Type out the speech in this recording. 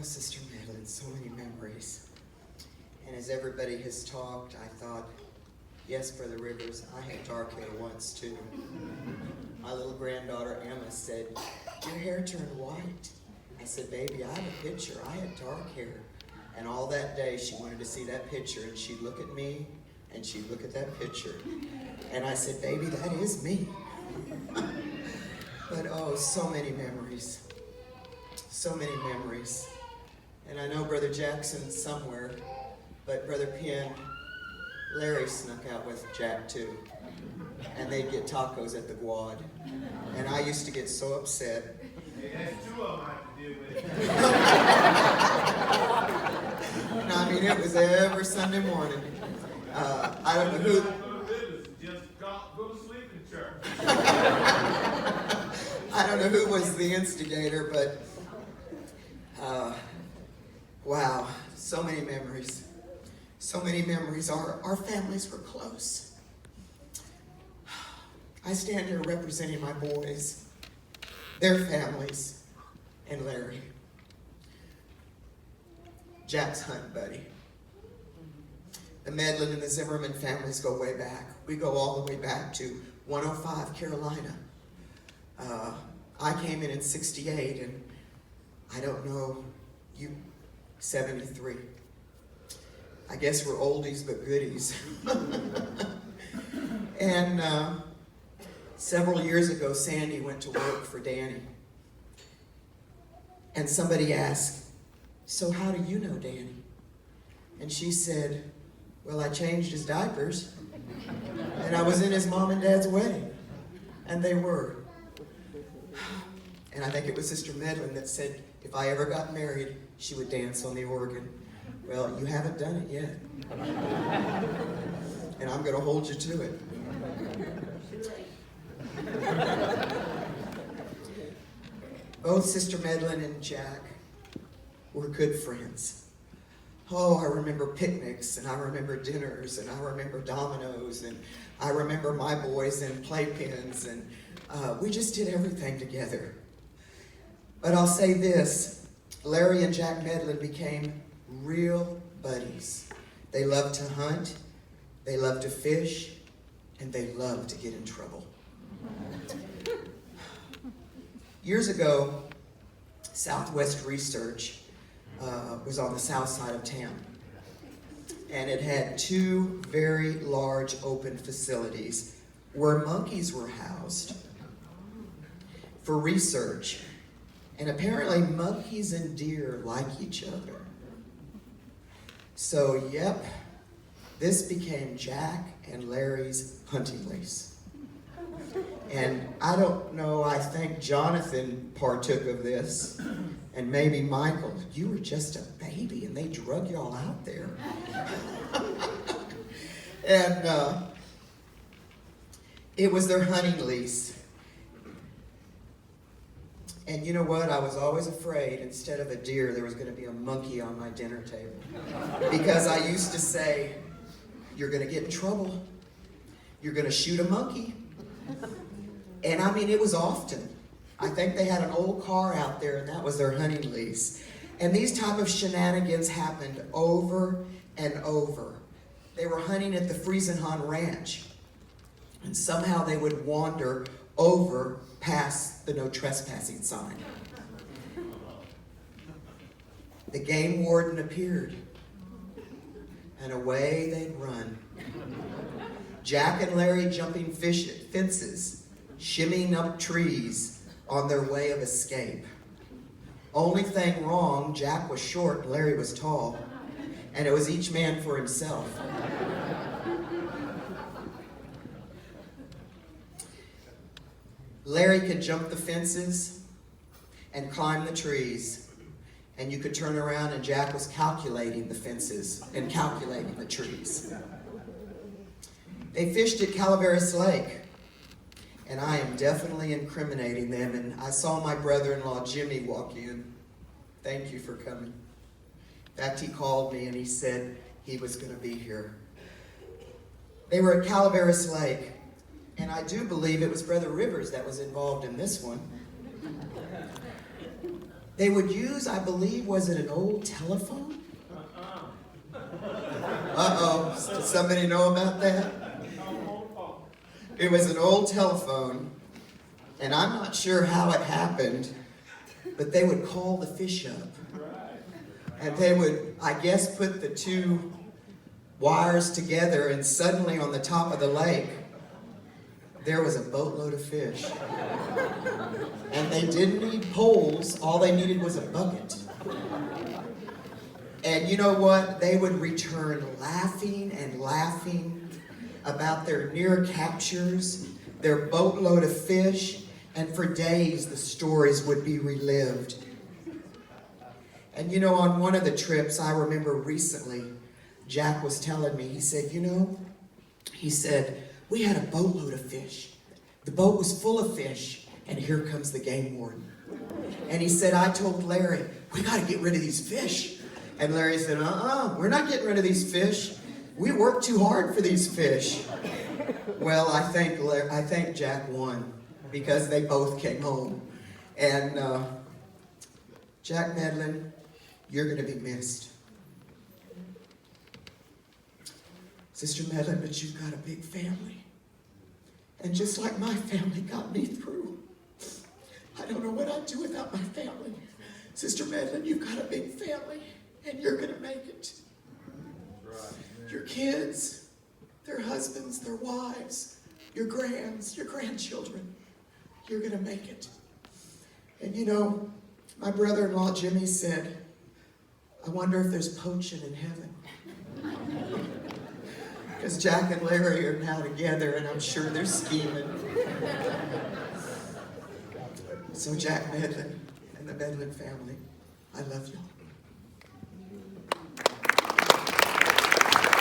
Sister Medlin, so many memories. And as everybody has talked, I thought, yes, Brother Rivers, I had dark hair once too. My little granddaughter Emma said, your hair turned white. I said, baby, I have a picture. I had dark hair. And all that day she wanted to see that picture, and she'd look at me and she'd look at that picture. And I said, baby, that is me. But oh, so many memories. So many memories. And I know Brother Jackson's somewhere, but Brother Penn, Larry snuck out with Jack too. And they'd get tacos at the Guad. And I used to get so upset. Hey, that's two of them I have to deal with. And I mean, it was every Sunday morning. I don't know who. Just go to sleep in church. I don't know who was the instigator, but wow, so many memories. So many memories. Our families were close. I stand here representing my boys, their families, and Larry. Jack's hunt buddy. The Medlin and the Zimmerman families go way back. We go all the way back to 105 Carolina. I came in 68, and I don't know, 73. I guess we're oldies but goodies. And several years ago, Sandy went to work for Danny. And somebody asked, so how do you know Danny? And she said, well, I changed his diapers, and I was in his mom and dad's wedding. And they were. And I think it was Sister Medlin that said, if I ever got married, she would dance on the organ. Well, you haven't done it yet. And I'm going to hold you to it. Both Sister Medlin and Jack were good friends. Oh, I remember picnics, and I remember dinners, and I remember dominoes, and I remember my boys and playpens, and we just did everything together. But I'll say this, Larry and Jack Medlin became real buddies. They loved to hunt, they loved to fish, and they loved to get in trouble. Years ago, Southwest Research was on the south side of town. And it had two very large open facilities where monkeys were housed for research. And apparently monkeys and deer like each other. So, yep, this became Jack and Larry's hunting lease. And I don't know, I think Jonathan partook of this, and maybe Michael. You were just a baby and they drug y'all out there. And it was their hunting lease. And you know what? I was always afraid instead of a deer, there was going to be a monkey on my dinner table. Because I used to say, you're going to get in trouble. You're going to shoot a monkey. And I mean, it was often. I think they had an old car out there, and that was their hunting lease. And these type of shenanigans happened over and over. They were hunting at the Friesenhahn Ranch. And somehow they would wander over past the no trespassing sign. The game warden appeared, and away they'd run. Jack and Larry jumping fences, shimmying up trees on their way of escape. Only thing wrong, Jack was short and Larry was tall, and it was each man for himself. Larry could jump the fences and climb the trees, and you could turn around and Jack was calculating the fences and calculating the trees. They fished at Calaveras Lake, and I am definitely incriminating them, and I saw my brother-in-law Jimmy walk in. Thank you for coming. In fact, he called me and he said he was going to be here. They were at Calaveras Lake. And I do believe it was Brother Rivers that was involved in this one. They would use, I believe, was it an old telephone? Uh-oh, does somebody know about that? It was an old telephone, and I'm not sure how it happened, but they would call the fish up. And they would, I guess, put the two wires together, and suddenly on the top of the lake, there was a boatload of fish. And they didn't need poles, all they needed was a bucket. And you know what? They would return laughing and laughing about their near captures, their boatload of fish, and for days the stories would be relived. And you know, on one of the trips, I remember recently, Jack was telling me, he said, we had a boatload of fish. The boat was full of fish, and here comes the game warden. And he said, I told Larry, we got to get rid of these fish. And Larry said, we're not getting rid of these fish. We worked too hard for these fish. Well, I think Jack won, because they both came home. And Jack Medlin, you're going to be missed. Sister Medlin, but you've got a big family. And just like my family got me through, I don't know what I'd do without my family. Sister Medlin, you've got a big family, and you're going to make it. Your kids, their husbands, their wives, your grandchildren, you're going to make it. And you know, my brother-in-law Jimmy said, I wonder if there's poaching in heaven. Because Jack and Larry are now together, and I'm sure they're scheming. So Jack Medlin and the Medlin family, I love y'all.